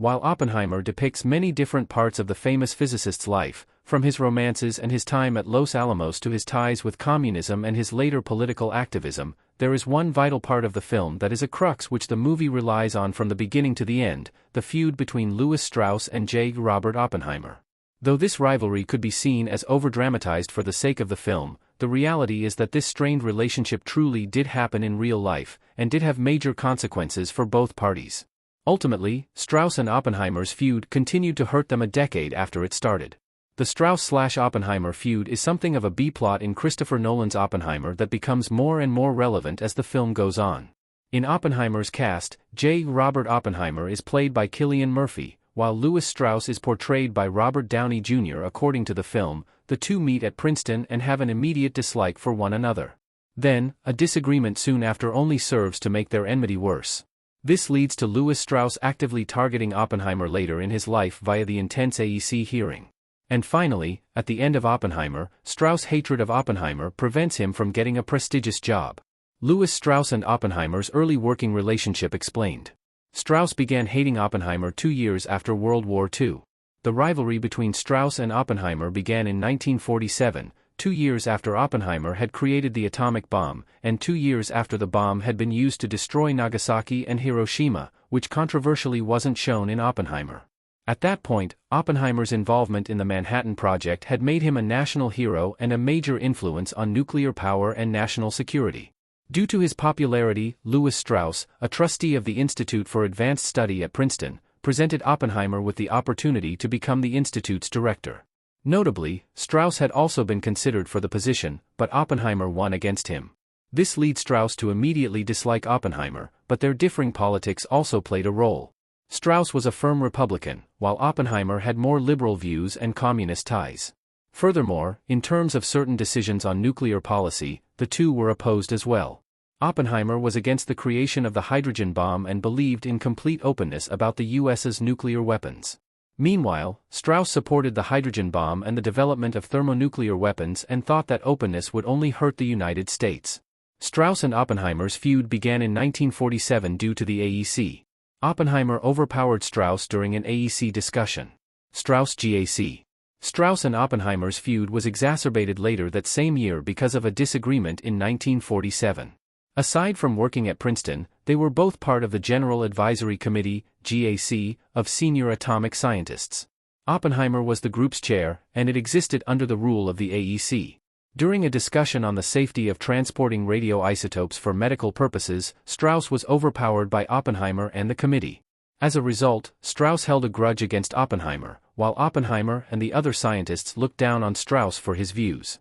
while Oppenheimer depicts many different parts of the famous physicist's life, from his romances and his time at Los Alamos to his ties with communism and his later political activism, there is one vital part of the film that is a crux which the movie relies on from the beginning to the end: the feud between Louis Strauss and J. Robert Oppenheimer. Though this rivalry could be seen as overdramatized for the sake of the film, the reality is that this strained relationship truly did happen in real life, and did have major consequences for both parties. Ultimately, Strauss and Oppenheimer's feud continued to hurt them a decade after it started. The Strauss/Oppenheimer feud is something of a B-plot in Christopher Nolan's Oppenheimer that becomes more and more relevant as the film goes on. In Oppenheimer's cast, J. Robert Oppenheimer is played by Cillian Murphy, while Louis Strauss is portrayed by Robert Downey Jr. According to the film, the two meet at Princeton and have an immediate dislike for one another. Then, a disagreement soon after only serves to make their enmity worse. This leads to Louis Strauss actively targeting Oppenheimer later in his life via the intense AEC hearing. And finally, at the end of Oppenheimer, Strauss' hatred of Oppenheimer prevents him from getting a prestigious job. Louis Strauss and Oppenheimer's early working relationship explained. Strauss began hating Oppenheimer 2 years after World War II. The rivalry between Strauss and Oppenheimer began in 1947, 2 years after Oppenheimer had created the atomic bomb, and 2 years after the bomb had been used to destroy Nagasaki and Hiroshima, which controversially wasn't shown in Oppenheimer. At that point, Oppenheimer's involvement in the Manhattan Project had made him a national hero and a major influence on nuclear power and national security. Due to his popularity, Louis Strauss, a trustee of the Institute for Advanced Study at Princeton, presented Oppenheimer with the opportunity to become the institute's director. Notably, Strauss had also been considered for the position, but Oppenheimer won against him. This led Strauss to immediately dislike Oppenheimer, but their differing politics also played a role. Strauss was a firm Republican, while Oppenheimer had more liberal views and communist ties. Furthermore, in terms of certain decisions on nuclear policy, the two were opposed as well. Oppenheimer was against the creation of the hydrogen bomb and believed in complete openness about the US's nuclear weapons. Meanwhile, Strauss supported the hydrogen bomb and the development of thermonuclear weapons and thought that openness would only hurt the United States. Strauss and Oppenheimer's feud began in 1947 due to the AEC. Oppenheimer overpowered Strauss during an AEC discussion. Strauss GAC. Strauss and Oppenheimer's feud was exacerbated later that same year because of a disagreement in 1947. Aside from working at Princeton, they were both part of the General Advisory Committee, GAC, of senior atomic scientists. Oppenheimer was the group's chair, and it existed under the rule of the AEC. During a discussion on the safety of transporting radioisotopes for medical purposes, Strauss was overpowered by Oppenheimer and the committee. As a result, Strauss held a grudge against Oppenheimer, while Oppenheimer and the other scientists looked down on Strauss for his views.